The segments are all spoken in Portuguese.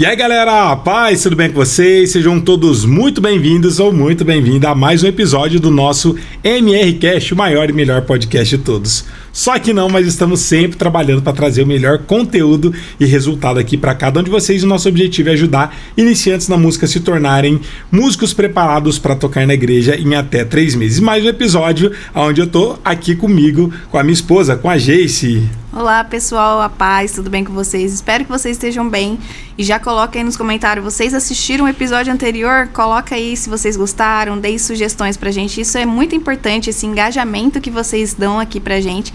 E aí galera, paz, tudo bem com vocês? Sejam todos muito bem-vindos ou muito bem-vinda a mais um episódio do nosso MRCast, o maior e melhor podcast de todos. Só que não, mas estamos sempre trabalhando para trazer o melhor conteúdo e resultado aqui para cada um de vocês. O nosso objetivo é ajudar iniciantes na música a se tornarem músicos preparados para tocar na igreja em até 3 meses. Mais um episódio onde eu tô aqui comigo, com a minha esposa, com a Geice. Olá pessoal, a paz, tudo bem com vocês? Espero que vocês estejam bem e já coloca aí nos comentários, vocês assistiram o episódio anterior? Coloca aí se vocês gostaram, deem sugestões pra gente, isso é muito importante, esse engajamento que vocês dão aqui pra gente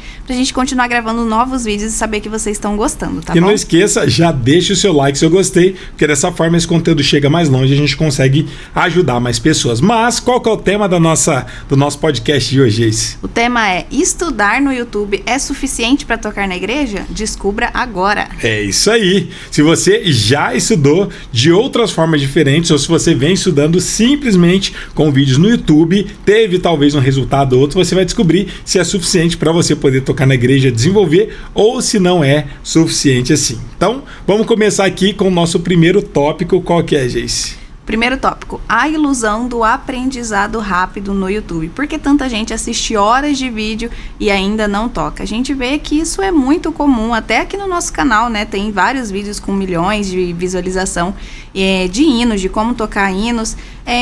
continuar gravando novos vídeos e saber que vocês estão gostando, tá bom? E não esqueça, já deixa o seu like se eu gostei, porque dessa forma esse conteúdo chega mais longe e a gente consegue ajudar mais pessoas. Mas qual que é o tema do nosso podcast de hoje, Geice? O tema é: estudar no YouTube é suficiente pra tocar na igreja? Descubra agora. É isso aí. Se você já estudou de outras formas diferentes ou se você vem estudando simplesmente com vídeos no YouTube, teve talvez um resultado ou outro, você vai descobrir se é suficiente para você poder tocar na igreja, desenvolver, ou se não é suficiente assim. Então, vamos começar aqui com o nosso primeiro tópico. Qual que é, Geice? Primeiro tópico, a ilusão do aprendizado rápido no YouTube. Por que tanta gente assiste horas de vídeo e ainda não toca? A gente vê que isso é muito comum, até aqui no nosso canal, né? Tem vários vídeos com milhões de visualização de hinos, de como tocar hinos,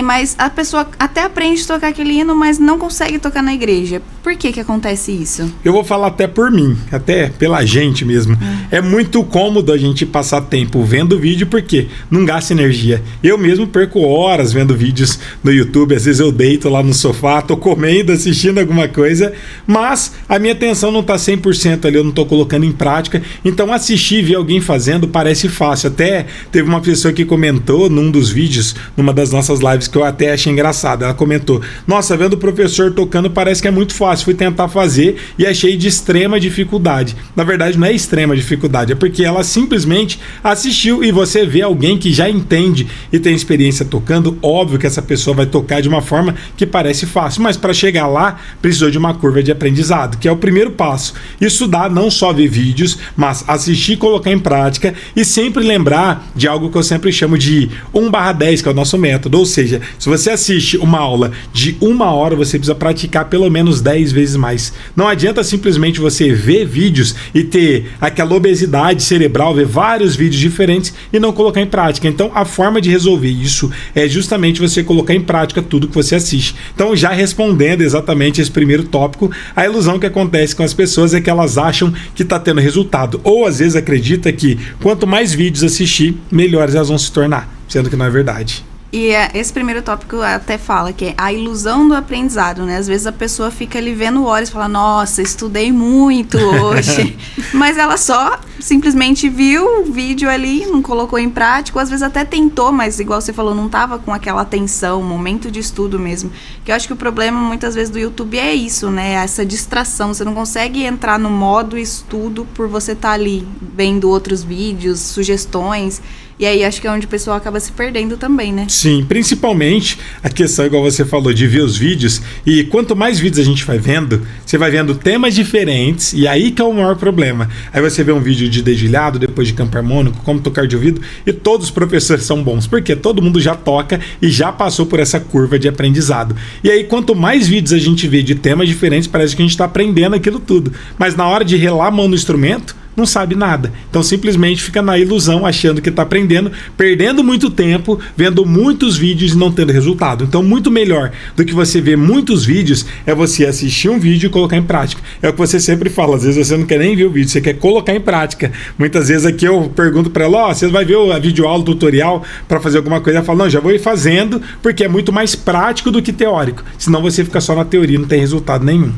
mas a pessoa até aprende a tocar aquele hino, mas não consegue tocar na igreja. Por que acontece isso? Eu vou falar até por mim, até pela gente mesmo. É muito cômodo a gente passar tempo vendo vídeo porque não gasta energia. Eu mesmo perco horas vendo vídeos no YouTube, às vezes eu deito lá no sofá, tô comendo, assistindo alguma coisa, mas a minha atenção não tá 100% ali, eu não tô colocando em prática, então assistir e ver alguém fazendo parece fácil. Até teve uma pessoa que comentou num dos vídeos, numa das nossas lives, que eu até achei engraçado, ela comentou: nossa, vendo o professor tocando parece que é muito fácil, fui tentar fazer e achei de extrema dificuldade. Na verdade não é extrema dificuldade, é porque ela simplesmente assistiu e você vê alguém que já entende e tem experiência tocando, óbvio que essa pessoa vai tocar de uma forma que parece fácil, mas para chegar lá precisou de uma curva de aprendizado, que é o primeiro passo. Estudar, não só ver vídeos, mas assistir, colocar em prática e sempre lembrar de algo que eu sempre chamo de 1/10, que é o nosso método. Ou seja, se você assiste uma aula de 1 hora, você precisa praticar pelo menos 10 vezes mais. Não adianta simplesmente você ver vídeos e ter aquela obesidade cerebral, ver vários vídeos diferentes e não colocar em prática. Então a forma de resolver isso é justamente você colocar em prática tudo que você assiste. Então, já respondendo exatamente esse primeiro tópico, a ilusão que acontece com as pessoas é que elas acham que está tendo resultado, ou às vezes acredita que quanto mais vídeos assistir, melhores elas vão se tornar, sendo que não é verdade. E esse primeiro tópico até fala que é a ilusão do aprendizado, né? Às vezes a pessoa fica ali vendo horas e fala: nossa, estudei muito hoje. Mas ela só simplesmente viu o vídeo ali, não colocou em prática, ou às vezes até tentou, mas igual você falou, não estava com aquela atenção, momento de estudo mesmo. Que eu acho que o problema muitas vezes do YouTube é isso, né? Essa distração, você não consegue entrar no modo estudo por você estar ali vendo outros vídeos, sugestões. E aí acho que é onde o pessoal acaba se perdendo também, né? Sim, principalmente a questão, igual você falou, de ver os vídeos. E quanto mais vídeos a gente vai vendo, você vai vendo temas diferentes, e aí que é o maior problema. Aí você vê um vídeo de dedilhado, depois de campo harmônico, como tocar de ouvido, e todos os professores são bons, porque todo mundo já toca e já passou por essa curva de aprendizado. E aí quanto mais vídeos a gente vê de temas diferentes, parece que a gente está aprendendo aquilo tudo. Mas na hora de relar a mão no instrumento, não sabe nada. Então simplesmente fica na ilusão, achando que está aprendendo, perdendo muito tempo, vendo muitos vídeos e não tendo resultado. Então muito melhor do que você ver muitos vídeos é você assistir um vídeo e colocar em prática. É o que você sempre fala, às vezes você não quer nem ver o vídeo, você quer colocar em prática. Muitas vezes aqui eu pergunto para ela: você vai ver a videoaula, o tutorial para fazer alguma coisa? Ela fala: não, já vou ir fazendo, porque é muito mais prático do que teórico. Senão você fica só na teoria, não tem resultado nenhum.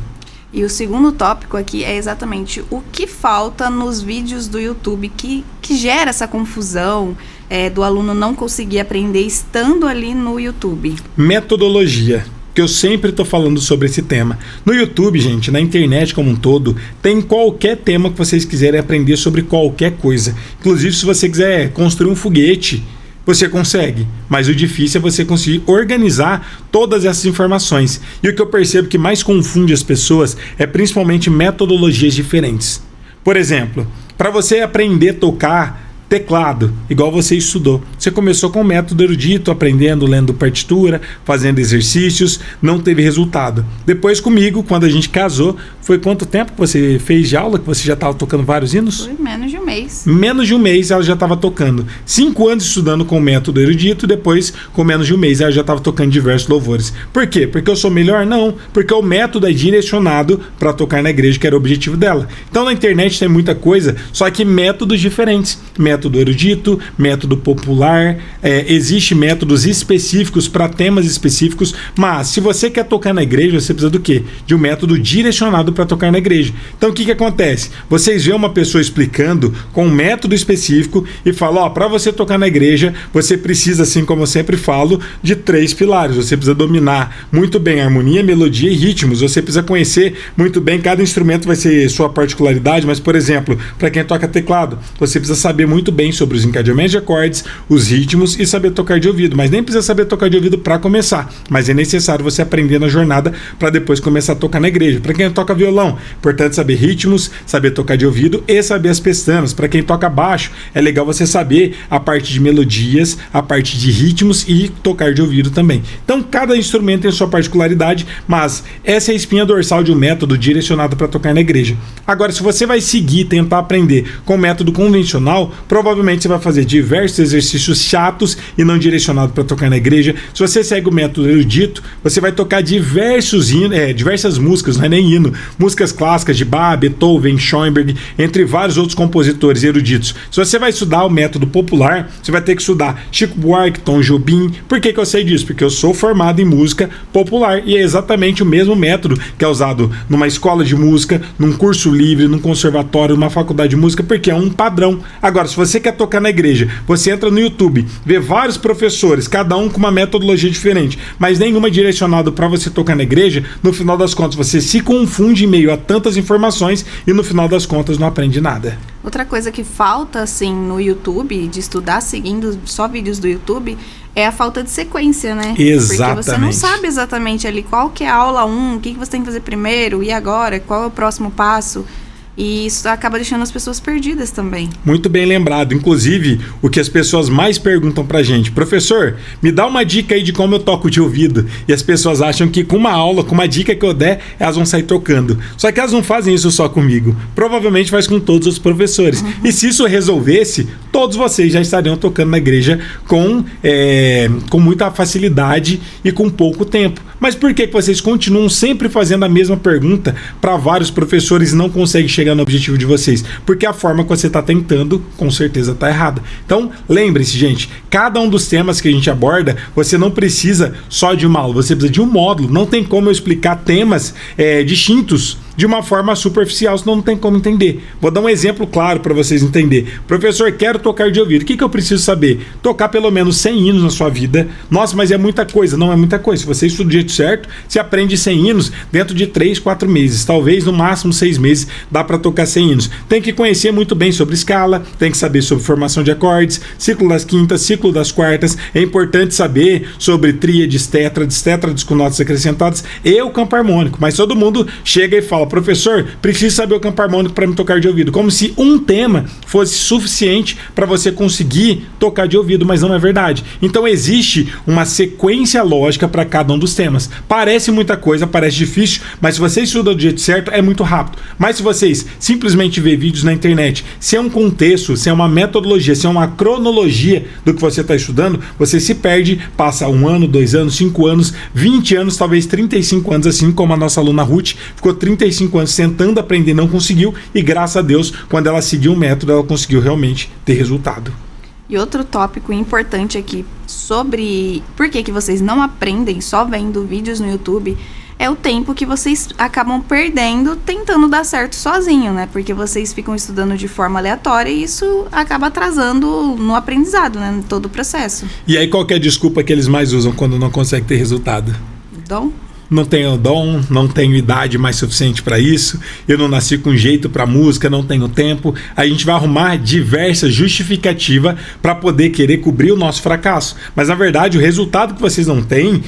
E o segundo tópico aqui é exatamente o que falta nos vídeos do YouTube que gera essa confusão do aluno não conseguir aprender estando ali no YouTube. Metodologia. Que eu sempre estou falando sobre esse tema. No YouTube, gente, na internet como um todo, tem qualquer tema que vocês quiserem aprender sobre qualquer coisa. Inclusive, se você quiser construir um foguete, você consegue, mas o difícil é você conseguir organizar todas essas informações. E o que eu percebo que mais confunde as pessoas é principalmente metodologias diferentes. Por exemplo, para você aprender a tocar Teclado, igual você estudou. Você começou com o método erudito, aprendendo, lendo partitura, fazendo exercícios, não teve resultado. Depois comigo, quando a gente casou, foi quanto tempo que você fez de aula, que você já estava tocando vários hinos? Foi menos de um mês. Menos de um mês ela já estava tocando. 5 anos estudando com o método erudito, depois com menos de um mês ela já estava tocando diversos louvores. Por quê? Porque eu sou melhor? Não. Porque o método é direcionado para tocar na igreja, que era o objetivo dela. Então na internet tem muita coisa, só que métodos diferentes. Método erudito, método popular, existe métodos específicos para temas específicos, mas se você quer tocar na igreja, você precisa do quê? De um método direcionado para tocar na igreja. Então o que acontece? Vocês veem uma pessoa explicando com um método específico e falam, para você tocar na igreja, você precisa, assim como eu sempre falo, de 3 pilares. Você precisa dominar muito bem a harmonia, melodia e ritmos. Você precisa conhecer muito bem, cada instrumento vai ser sua particularidade, mas, por exemplo, para quem toca teclado, você precisa saber muito bem sobre os encadeamentos de acordes, os ritmos e saber tocar de ouvido, mas nem precisa saber tocar de ouvido para começar, mas é necessário você aprender na jornada para depois começar a tocar na igreja. Para quem toca violão, importante saber ritmos, saber tocar de ouvido e saber as pestanas. Para quem toca baixo, é legal você saber a parte de melodias, a parte de ritmos e tocar de ouvido também. Então cada instrumento tem sua particularidade, mas essa é a espinha dorsal de um método direcionado para tocar na igreja. Agora, se você vai seguir, tentar aprender com o método convencional, provavelmente você vai fazer diversos exercícios chatos e não direcionados para tocar na igreja. Se você segue o método erudito, você vai tocar diversas músicas, não é nem hino, músicas clássicas de Bach, Beethoven, Schoenberg, entre vários outros compositores eruditos. Se você vai estudar o método popular, você vai ter que estudar Chico Buarque, Tom Jobim. Por que eu sei disso? Porque eu sou formado em música popular e é exatamente o mesmo método que é usado numa escola de música, num curso livre, num conservatório, numa faculdade de música, porque é um padrão. Agora, se você quer tocar na igreja, você entra no YouTube, vê vários professores, cada um com uma metodologia diferente, mas nenhuma direcionada para você tocar na igreja, no final das contas você se confunde em meio a tantas informações e no final das contas não aprende nada. Outra coisa que falta, assim, no YouTube, de estudar seguindo só vídeos do YouTube, é a falta de sequência, né? Exatamente. Porque você não sabe exatamente ali qual que é a aula 1, o que você tem que fazer primeiro, e agora, qual é o próximo passo. E isso acaba deixando as pessoas perdidas também. Muito bem lembrado. Inclusive, o que as pessoas mais perguntam pra gente: professor, me dá uma dica aí de como eu toco de ouvido. E as pessoas acham que com uma aula, com uma dica que eu der, elas vão sair tocando. Só que elas não fazem isso só comigo. Provavelmente faz com todos os professores. E se isso resolvesse, todos vocês já estariam tocando na igreja com muita facilidade e com pouco tempo. Mas por que vocês continuam sempre fazendo a mesma pergunta para vários professores e não conseguem chegar no objetivo de vocês? Porque a forma que você está tentando, com certeza está errada. Então, lembre-se, gente, cada um dos temas que a gente aborda, você não precisa só de uma aula, você precisa de um módulo. Não tem como eu explicar temas distintos de uma forma superficial, senão não tem como entender. Vou dar um exemplo claro para vocês entenderem. Professor, quero tocar de ouvido. O que eu preciso saber? Tocar pelo menos 100 hinos na sua vida. Nossa, mas é muita coisa. Não é muita coisa. Se você estuda do jeito certo, você aprende 100 hinos dentro de 3, 4 meses. Talvez no máximo 6 meses dá para tocar 100 hinos. Tem que conhecer muito bem sobre escala, tem que saber sobre formação de acordes, ciclo das quintas, ciclo das quartas. É importante saber sobre tríades, tétrades com notas acrescentadas e o campo harmônico. Mas todo mundo chega e fala: professor, preciso saber o campo harmônico para me tocar de ouvido. Como se um tema fosse suficiente para você conseguir tocar de ouvido, mas não é verdade. Então existe uma sequência lógica para cada um dos temas. Parece muita coisa, parece difícil, mas se você estuda do jeito certo, é muito rápido. Mas se vocês simplesmente ver vídeos na internet, se é um contexto, se é uma metodologia, se é uma cronologia do que você está estudando, você se perde, passa 1 ano, 2 anos, 5 anos, 20 anos, talvez 35 anos, assim como a nossa aluna Ruth, ficou 35 anos tentando aprender, não conseguiu, e graças a Deus, quando ela seguiu o método, ela conseguiu realmente ter resultado. E outro tópico importante aqui sobre por que vocês não aprendem só vendo vídeos no YouTube é o tempo que vocês acabam perdendo tentando dar certo sozinho, né? Porque vocês ficam estudando de forma aleatória e isso acaba atrasando no aprendizado, né? Em todo o processo. E aí qual que é a desculpa que eles mais usam quando não conseguem ter resultado? Dom? Não tenho dom, não tenho idade mais suficiente para isso, eu não nasci com jeito para música, não tenho tempo. A gente vai arrumar diversas justificativas para poder querer cobrir o nosso fracasso. Mas na verdade o resultado que vocês não têm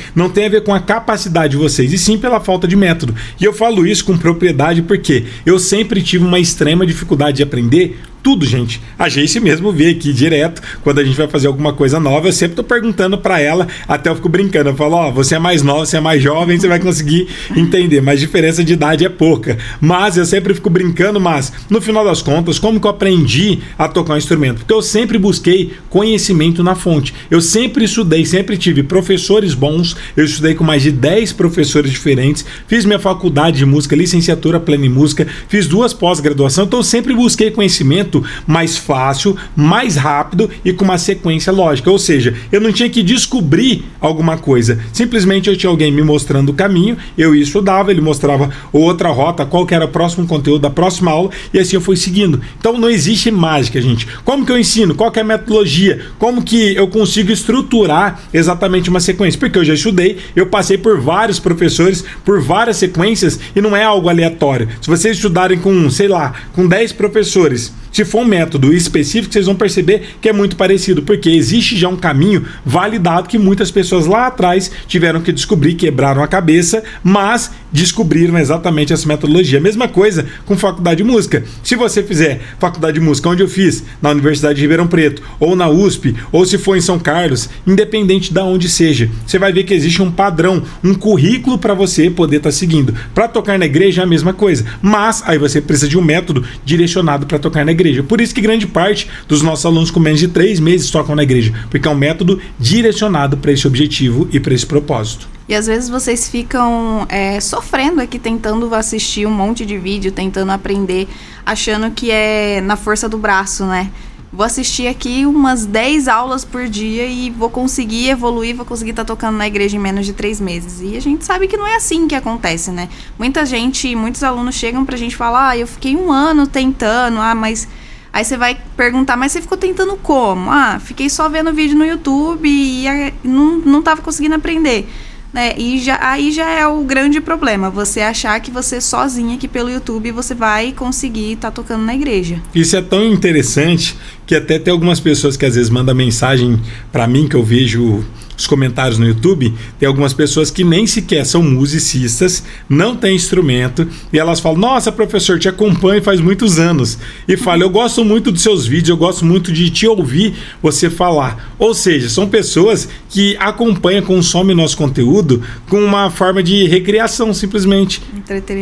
a ver com a capacidade de vocês, e sim pela falta de método. E eu falo isso com propriedade porque eu sempre tive uma extrema dificuldade de aprender tudo, gente. A Geice mesmo vê aqui direto, quando a gente vai fazer alguma coisa nova, eu sempre tô perguntando pra ela, até eu fico brincando, eu falo, ó, você é mais nova, você é mais jovem, você vai conseguir entender, mas diferença de idade é pouca. Mas eu sempre fico brincando, mas no final das contas, como que eu aprendi a tocar um instrumento? Porque eu sempre busquei conhecimento na fonte. Eu sempre estudei, sempre tive professores bons, eu estudei com mais de 10 professores diferentes, fiz minha faculdade de música, licenciatura plena em música, fiz 2 pós-graduação, então eu sempre busquei conhecimento mais fácil, mais rápido e com uma sequência lógica, ou seja, eu não tinha que descobrir alguma coisa, simplesmente eu tinha alguém me mostrando o caminho, eu ia estudava, ele mostrava outra rota, qual que era o próximo conteúdo da próxima aula e assim eu fui seguindo. Então não existe mágica, gente. Como que eu ensino? Qual que é a metodologia? Como que eu consigo estruturar exatamente uma sequência? Porque eu já estudei, eu passei por vários professores, por várias sequências e não é algo aleatório. Se vocês estudarem com, sei lá, com 10 professores, se for um método específico, vocês vão perceber que é muito parecido, porque existe já um caminho validado que muitas pessoas lá atrás tiveram que descobrir, quebraram a cabeça, mas descobriram exatamente essa metodologia. Mesma coisa com faculdade de música. Se você fizer faculdade de música, onde eu fiz, na Universidade de Ribeirão Preto, ou na USP, ou se for em São Carlos, independente de onde seja, você vai ver que existe um padrão, um currículo para você poder estar seguindo. Para tocar na igreja é a mesma coisa, mas aí você precisa de um método direcionado para tocar na igreja. Por isso que grande parte dos nossos alunos com menos de 3 meses tocam na igreja, porque é um método direcionado para esse objetivo e para esse propósito. E às vezes vocês ficam sofrendo aqui, tentando assistir um monte de vídeo, tentando aprender, achando que é na força do braço, né? Vou assistir aqui umas 10 aulas por dia e vou conseguir evoluir, vou conseguir estar tocando na igreja em menos de 3 meses. E a gente sabe que não é assim que acontece, né? Muitos alunos chegam pra gente falar, eu fiquei 1 ano tentando, mas... Aí você vai perguntar, mas você ficou tentando como? Fiquei só vendo vídeo no YouTube e não tava conseguindo aprender. Né? Aí já é o grande problema, você achar que você sozinha aqui pelo YouTube você vai conseguir estar tocando na igreja. Isso é tão interessante que até tem algumas pessoas que às vezes mandam mensagem para mim, que eu vejo os comentários no YouTube, tem algumas pessoas que nem sequer são musicistas, não têm instrumento, e elas falam, nossa, professor, te acompanho faz muitos anos, e fala, eu gosto muito dos seus vídeos, eu gosto muito de te ouvir você falar. Ou seja, são pessoas que acompanham, consomem nosso conteúdo com uma forma de recreação, simplesmente.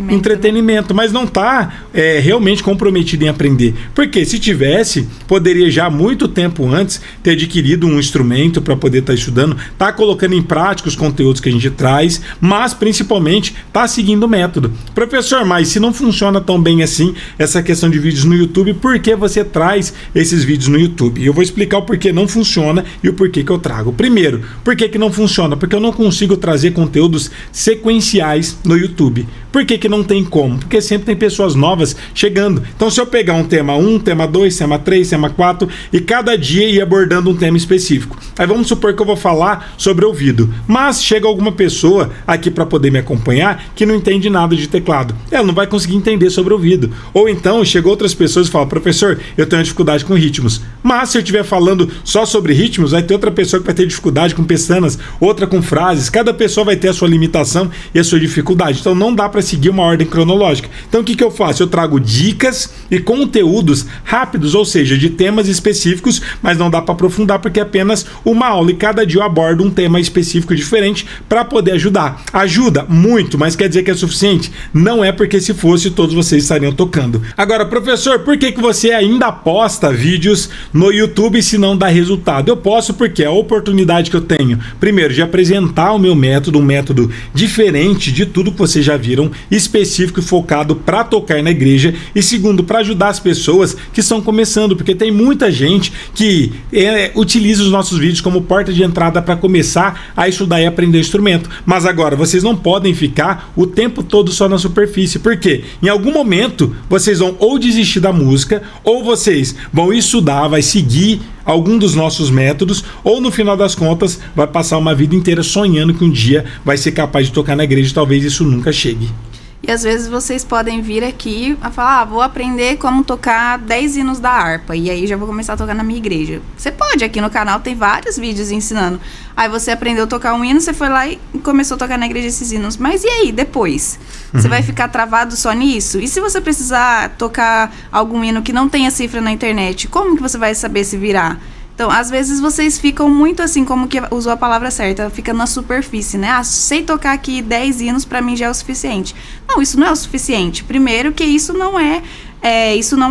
Entretenimento, né? Mas não está realmente comprometido em aprender. Porque se tivesse, poderia já há muito tempo antes ter adquirido um instrumento para poder estar estudando, tá colocando em prática os conteúdos que a gente traz, mas principalmente tá seguindo o método. Professor, mas se não funciona tão bem assim essa questão de vídeos no YouTube, por que você traz esses vídeos no YouTube? Eu vou explicar o porquê não funciona e o porquê que eu trago. Primeiro, por que não funciona? Porque eu não consigo trazer conteúdos sequenciais no YouTube. Por que não tem como? Porque sempre tem pessoas novas chegando. Então se eu pegar um tema 1, tema 2, tema 3, tema 4 e cada dia ir abordando um tema específico. Aí vamos supor que eu vou falar sobre ouvido, mas chega alguma pessoa aqui para poder me acompanhar que não entende nada de teclado. Ela não vai conseguir entender sobre ouvido. Ou então chegam outras pessoas e falam, professor, eu tenho dificuldade com ritmos. Mas se eu estiver falando só sobre ritmos, vai ter outra pessoa que vai ter dificuldade com pestanas, outra com frases. Cada pessoa vai ter a sua limitação e a sua dificuldade. Então não dá para seguir uma ordem cronológica. Então o que eu faço? Eu trago dicas e conteúdos rápidos, ou seja, de temas específicos, mas não dá para aprofundar porque é apenas uma aula e cada dia eu abordo um tema específico diferente para poder ajudar. Ajuda muito, mas quer dizer que é suficiente? Não é, porque se fosse, todos vocês estariam tocando. Agora, professor, por que você ainda posta vídeos no YouTube se não dá resultado? Eu posto porque é a oportunidade que eu tenho, primeiro, de apresentar o meu método, um método diferente de tudo que vocês já viram, específico e focado para tocar na igreja, e segundo, para ajudar as pessoas que estão começando, porque tem muita gente que utiliza os nossos vídeos como porta de entrada para começar a estudar e aprender instrumento. Mas agora, vocês não podem ficar o tempo todo só na superfície, porque em algum momento vocês vão ou desistir da música, ou vocês vão estudar, vai seguir algum dos nossos métodos, ou no final das contas vai passar uma vida inteira sonhando que um dia vai ser capaz de tocar na igreja, e talvez isso nunca chegue. E às vezes vocês podem vir aqui a falar, vou aprender como tocar 10 hinos da harpa, e aí já vou começar a tocar na minha igreja. Você pode, aqui no canal tem vários vídeos ensinando. Aí você aprendeu a tocar um hino, você foi lá e começou a tocar na igreja esses hinos. Mas e aí, depois? Você vai ficar travado só nisso? E se você precisar tocar algum hino que não tenha cifra na internet, como que você vai saber se virar? Então, às vezes vocês ficam muito assim, como que usou a palavra certa, fica na superfície, né? Sei tocar aqui 10 hinos, pra mim já é o suficiente. Não, isso não é o suficiente. Primeiro que isso não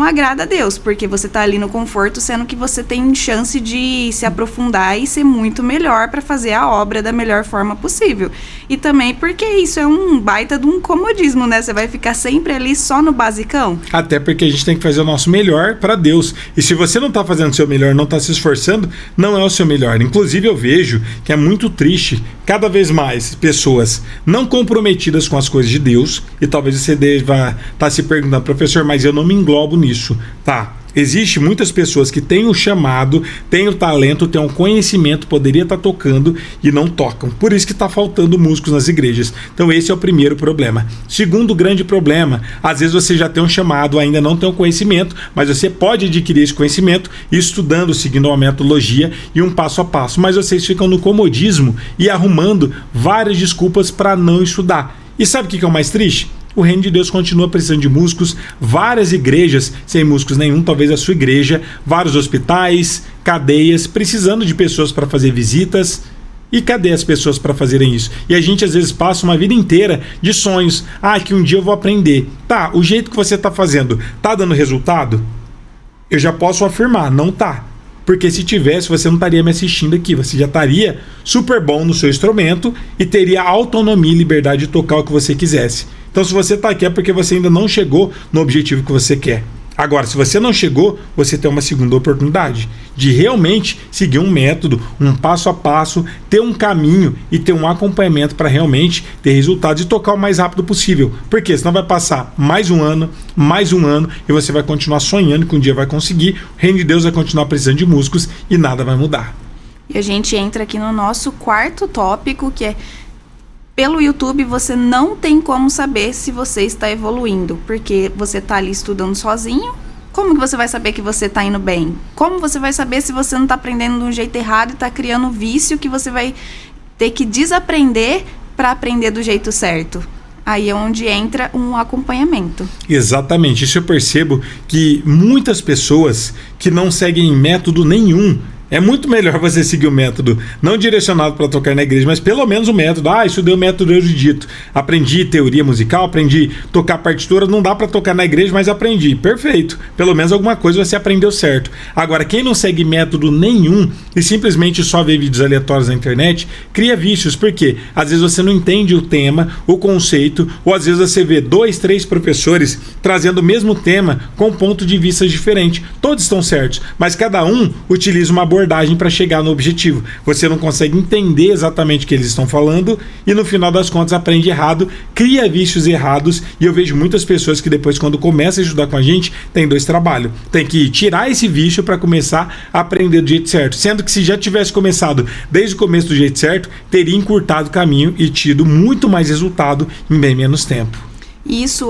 agrada a Deus, porque você tá ali no conforto, sendo que você tem chance de se aprofundar e ser muito melhor para fazer a obra da melhor forma possível. E também porque isso é um baita de um comodismo, né? Você vai ficar sempre ali só no basicão. Até porque a gente tem que fazer o nosso melhor para Deus. E se você não tá fazendo o seu melhor, não tá se esforçando, não é o seu melhor. Inclusive eu vejo que é muito triste, cada vez mais, pessoas não comprometidas com as coisas de Deus, e talvez você deva estar se perguntando, professor, mas eu não me englobo nisso. Tá, existe muitas pessoas que têm o chamado, têm o talento, têm o conhecimento, poderia estar tocando e não tocam. Por isso que está faltando músicos nas igrejas. Então esse é o primeiro problema. Segundo grande problema, às vezes você já tem um chamado, ainda não tem o conhecimento, mas você pode adquirir esse conhecimento estudando, seguindo uma metodologia e um passo a passo. Mas vocês ficam no comodismo e arrumando várias desculpas para não estudar. E sabe o que é o mais triste? O reino de Deus continua precisando de músicos, várias igrejas sem músicos nenhum, talvez a sua igreja, vários hospitais, cadeias, precisando de pessoas para fazer visitas. E cadê as pessoas para fazerem isso? E a gente às vezes passa uma vida inteira de sonhos. Que um dia eu vou aprender. Tá, o jeito que você está fazendo, tá dando resultado? Eu já posso afirmar, não tá. Porque se tivesse, você não estaria me assistindo aqui. Você já estaria super bom no seu instrumento e teria autonomia e liberdade de tocar o que você quisesse. Então, se você está aqui é porque você ainda não chegou no objetivo que você quer. Agora, se você não chegou, você tem uma segunda oportunidade de realmente seguir um método, um passo a passo, ter um caminho e ter um acompanhamento para realmente ter resultados e tocar o mais rápido possível. Porque senão vai passar mais um ano e você vai continuar sonhando que um dia vai conseguir. O reino de Deus vai continuar precisando de músicos e nada vai mudar. E a gente entra aqui no nosso quarto tópico, que é: pelo YouTube você não tem como saber se você está evoluindo, porque você está ali estudando sozinho. Como que você vai saber que você está indo bem? Como você vai saber se você não está aprendendo de um jeito errado e está criando um vício que você vai ter que desaprender para aprender do jeito certo? Aí é onde entra um acompanhamento. Exatamente, isso eu percebo que muitas pessoas que não seguem método nenhum. É muito melhor você seguir o método não direcionado para tocar na igreja, mas pelo menos o método. Estudei o método erudito. Aprendi teoria musical, aprendi tocar partitura. Não dá para tocar na igreja, mas aprendi. Perfeito. Pelo menos alguma coisa você aprendeu certo. Agora, quem não segue método nenhum e simplesmente só vê vídeos aleatórios na internet, cria vícios. Por quê? Às vezes você não entende o tema, o conceito, ou às vezes você vê 2, 3 professores trazendo o mesmo tema com ponto de vista diferente. Todos estão certos, mas cada um utiliza uma abordagem para chegar no objetivo. Você não consegue entender exatamente o que eles estão falando e no final das contas aprende errado, cria vícios errados. E eu vejo muitas pessoas que depois, quando começam a estudar com a gente, tem 2 trabalhos. Tem que tirar esse vício para começar a aprender do jeito certo, sendo que se já tivesse começado desde o começo do jeito certo, teria encurtado o caminho e tido muito mais resultado em bem menos tempo. Isso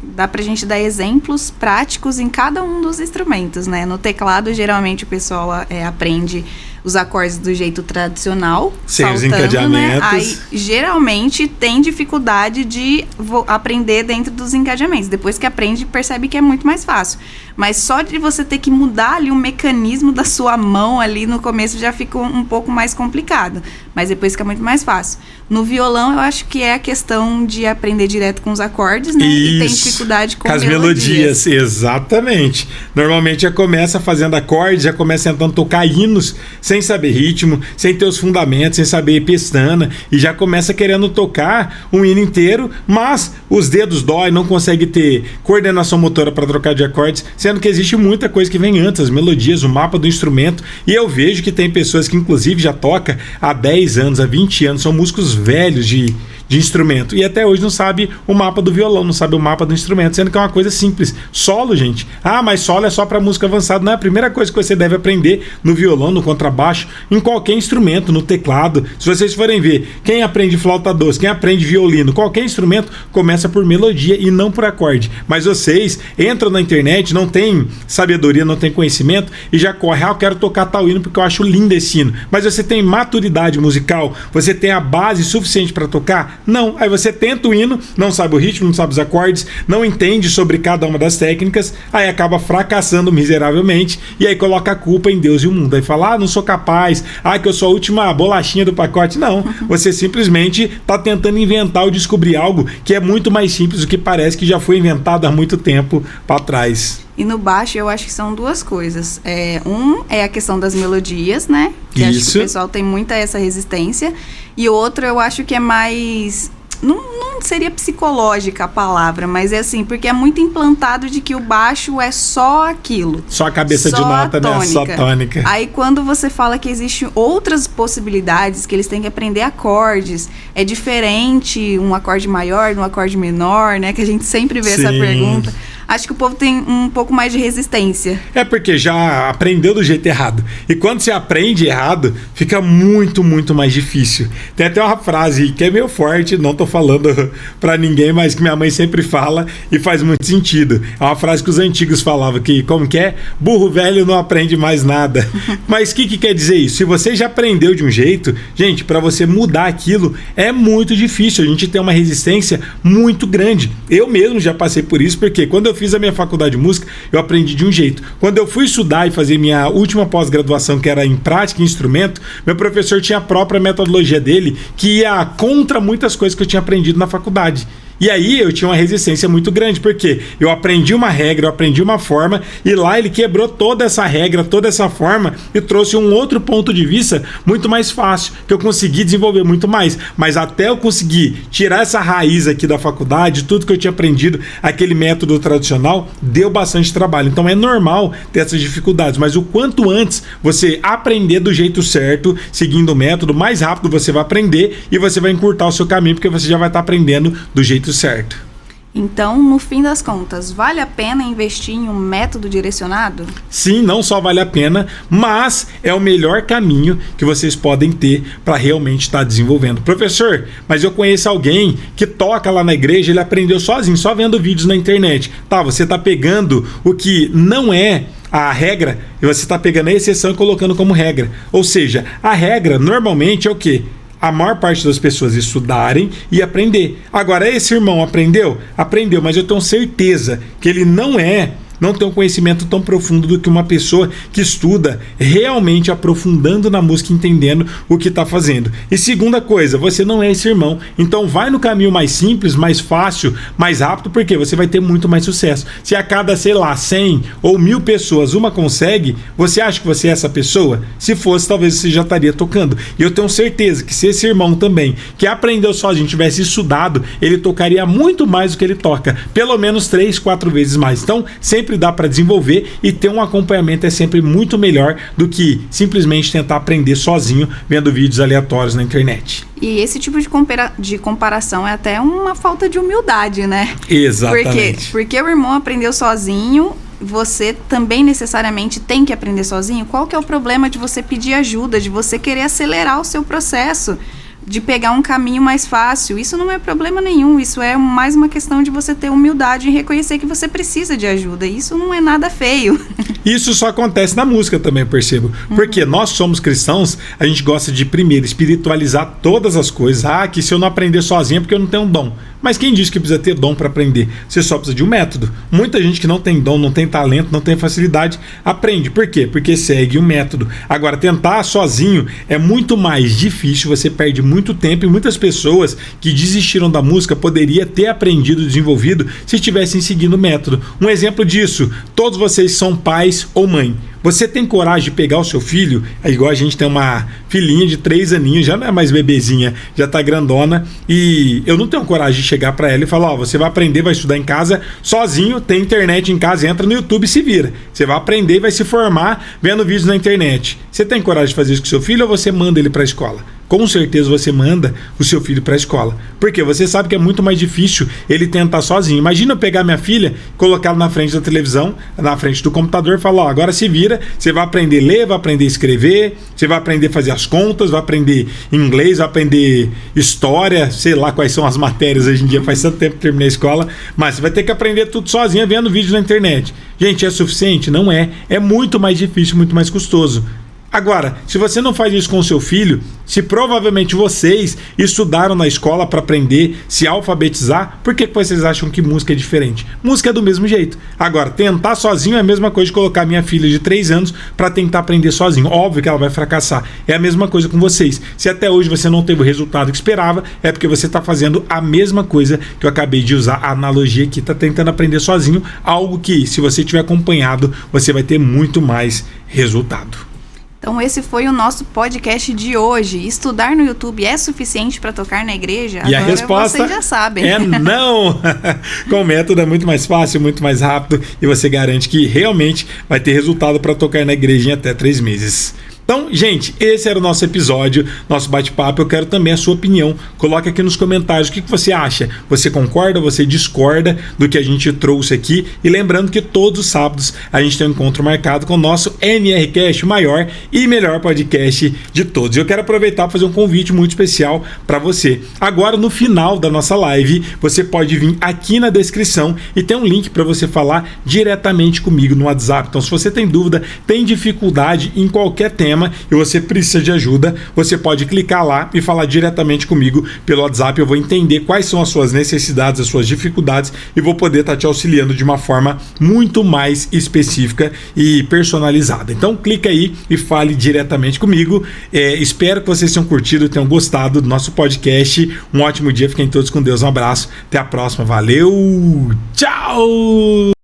dá pra gente dar exemplos práticos em cada um dos instrumentos, né? No teclado, geralmente o pessoal aprende os acordes do jeito tradicional, sem saltando, os encadeamentos. Né? Aí, geralmente, tem dificuldade de aprender dentro dos encadeamentos. Depois que aprende, percebe que é muito mais fácil. Mas só de você ter que mudar ali o mecanismo da sua mão ali no começo já fica um pouco mais complicado. Mas depois fica muito mais fácil. No violão, eu acho que é a questão de aprender direto com os acordes, né? Isso. E tem dificuldade com as melodias. Exatamente. Normalmente já começa fazendo acordes, já começa tentando tocar hinos sem saber ritmo, sem ter os fundamentos, sem saber pestana, e já começa querendo tocar um hino inteiro, mas os dedos dói, não consegue ter coordenação motora para trocar de acordes, sendo que existe muita coisa que vem antes, as melodias, o mapa do instrumento. E eu vejo que tem pessoas que inclusive já tocam há 10 anos, há 20 anos, são músicos velhos de de instrumento. E até hoje não sabe o mapa do violão, não sabe o mapa do instrumento, sendo que é uma coisa simples. Solo, gente. Ah, mas solo é só para música avançada. Não é a primeira coisa que você deve aprender no violão, no contrabaixo, em qualquer instrumento, no teclado. Se vocês forem ver, quem aprende flauta doce, quem aprende violino, qualquer instrumento começa por melodia e não por acorde. Mas vocês entram na internet, não tem sabedoria, não tem conhecimento e já corre, eu quero tocar tal hino porque eu acho lindo esse hino. Mas você tem maturidade musical? Você tem a base suficiente para tocar? Não. Aí você tenta o hino, não sabe o ritmo, não sabe os acordes, não entende sobre cada uma das técnicas, aí acaba fracassando miseravelmente e aí coloca a culpa em Deus e o mundo. Aí fala, não sou capaz, que eu sou a última bolachinha do pacote. Não, você simplesmente está tentando inventar ou descobrir algo que é muito mais simples do que parece, que já foi inventado há muito tempo para trás. E no baixo eu acho que são duas coisas. É a questão das melodias, né? Que Isso. acho que o pessoal tem muita essa resistência. E outro eu acho que é mais... Não seria psicológica a palavra, mas é assim, porque é muito implantado de que o baixo é só aquilo. Só a cabeça de nota, né? Só tônica. Aí quando você fala que existem outras possibilidades, que eles têm que aprender acordes, é diferente um acorde maior de um acorde menor, né? Que a gente sempre vê essa pergunta. Acho que o povo tem um pouco mais de resistência. É porque já aprendeu do jeito errado. E quando você aprende errado, fica muito, muito mais difícil. Tem até uma frase que é meio forte, não tô falando pra ninguém, mas que minha mãe sempre fala e faz muito sentido. É uma frase que os antigos falavam, que como que é? Burro velho não aprende mais nada. Mas o que quer dizer isso? Se você já aprendeu de um jeito, gente, pra você mudar aquilo é muito difícil. A gente tem uma resistência muito grande. Eu mesmo já passei por isso, porque quando eu fiz a minha faculdade de música, eu aprendi de um jeito. Quando eu fui estudar e fazer minha última pós-graduação, que era em prática e instrumento, meu professor tinha a própria metodologia dele, que ia contra muitas coisas que eu tinha aprendido na faculdade. E aí eu tinha uma resistência muito grande, porque eu aprendi uma regra, eu aprendi uma forma, e lá ele quebrou toda essa regra, toda essa forma, e trouxe um outro ponto de vista muito mais fácil, que eu consegui desenvolver muito mais. Mas até eu conseguir tirar essa raiz aqui da faculdade, tudo que eu tinha aprendido, aquele método tradicional, deu bastante trabalho. Então é normal ter essas dificuldades, mas o quanto antes você aprender do jeito certo, seguindo o método, mais rápido você vai aprender e você vai encurtar o seu caminho, porque você já vai estar aprendendo do jeito certo. Então, no fim das contas, vale a pena investir em um método direcionado? Sim, não só vale a pena, mas é o melhor caminho que vocês podem ter para realmente estar desenvolvendo. Professor, mas eu conheço alguém que toca lá na igreja, ele aprendeu sozinho, só vendo vídeos na internet. Tá, você está pegando o que não é a regra e você está pegando a exceção e colocando como regra. Ou seja, a regra normalmente é o quê? A maior parte das pessoas estudarem e aprender. Agora, esse irmão aprendeu? Aprendeu, mas eu tenho certeza que ele não tem um conhecimento tão profundo do que uma pessoa que estuda realmente aprofundando na música, entendendo o que está fazendo. E segunda coisa, você não é esse irmão, então vai no caminho mais simples, mais fácil, mais rápido, porque você vai ter muito mais sucesso. Se a cada, 100 ou 1000 pessoas uma consegue, você acha que você é essa pessoa? Se fosse, talvez você já estaria tocando. E eu tenho certeza que se esse irmão também, que aprendeu sozinho, tivesse estudado, ele tocaria muito mais do que ele toca, pelo menos 3, 4 vezes mais. Então, sempre dá para desenvolver, e ter um acompanhamento é sempre muito melhor do que simplesmente tentar aprender sozinho vendo vídeos aleatórios na internet. E esse tipo de comparação é até uma falta de humildade, né? Exatamente. Porque o irmão aprendeu sozinho, você também necessariamente tem que aprender sozinho? Qual que é o problema de você pedir ajuda, de você querer acelerar o seu processo, de pegar um caminho mais fácil? Isso não é problema nenhum, isso é mais uma questão de você ter humildade e reconhecer que você precisa de ajuda. Isso não é nada feio. Isso só acontece na música também, eu percebo. Porque nós somos cristãos, a gente gosta de primeiro espiritualizar todas as coisas. Que se eu não aprender sozinho é porque eu não tenho dom. Mas quem diz que precisa ter dom para aprender? Você só precisa de um método. Muita gente que não tem dom, não tem talento, não tem facilidade, aprende. Por quê? Porque segue um método. Agora, tentar sozinho é muito mais difícil, você perde muito tempo, e muitas pessoas que desistiram da música poderiam ter aprendido, desenvolvido, se estivessem seguindo o método. Um exemplo disso, todos vocês são pais ou mãe. Você tem coragem de pegar o seu filho, igual a gente tem uma filhinha de 3 aninhos, já não é mais bebezinha, já tá grandona, e eu não tenho coragem de chegar pra ela e falar, você vai aprender, vai estudar em casa sozinho, tem internet em casa, entra no YouTube e se vira. Você vai aprender e vai se formar vendo vídeos na internet. Você tem coragem de fazer isso com seu filho, ou você manda ele pra escola? com certeza você manda o seu filho para a escola. Porque você sabe que é muito mais difícil ele tentar sozinho. Imagina eu pegar minha filha, colocar ela na frente da televisão, na frente do computador e falar, ó, agora se vira, você vai aprender a ler, vai aprender a escrever, você vai aprender a fazer as contas, vai aprender inglês, vai aprender história, sei lá quais são as matérias hoje em dia, faz tanto tempo que terminei a escola, mas você vai ter que aprender tudo sozinha vendo vídeo na internet. Gente, é suficiente? Não é. É muito mais difícil, muito mais custoso. Agora, se você não faz isso com o seu filho, se provavelmente vocês estudaram na escola para aprender, se alfabetizar, por que vocês acham que música é diferente? Música é do mesmo jeito. Agora, tentar sozinho é a mesma coisa de colocar minha filha de 3 anos para tentar aprender sozinho. Óbvio que ela vai fracassar. É a mesma coisa com vocês. Se até hoje você não teve o resultado que esperava, é porque você está fazendo a mesma coisa que eu acabei de usar a analogia aqui. Está tentando aprender sozinho, algo que, se você tiver acompanhado, você vai ter muito mais resultado. Então esse foi o nosso podcast de hoje. Estudar no YouTube é suficiente para tocar na igreja? E agora a resposta vocês já sabem. É não! Com o método é muito mais fácil, muito mais rápido e você garante que realmente vai ter resultado para tocar na igreja em até 3 meses. Então, gente, esse era o nosso episódio, nosso bate-papo. Eu quero também a sua opinião. Coloque aqui nos comentários o que você acha. Você concorda, você discorda do que a gente trouxe aqui? E lembrando que todos os sábados a gente tem um encontro marcado com o nosso NRCast, o maior e melhor podcast de todos. Eu quero aproveitar para fazer um convite muito especial para você. Agora, no final da nossa live, você pode vir aqui na descrição e tem um link para você falar diretamente comigo no WhatsApp. Então, se você tem dúvida, tem dificuldade em qualquer tema, e você precisa de ajuda, você pode clicar lá e falar diretamente comigo pelo WhatsApp. Eu vou entender quais são as suas necessidades, as suas dificuldades e vou poder estar te auxiliando de uma forma muito mais específica e personalizada. Então clica aí e fale diretamente comigo. Espero que vocês tenham curtido, tenham gostado do nosso podcast. Um ótimo dia, fiquem todos com Deus, um abraço, até a próxima, valeu, tchau!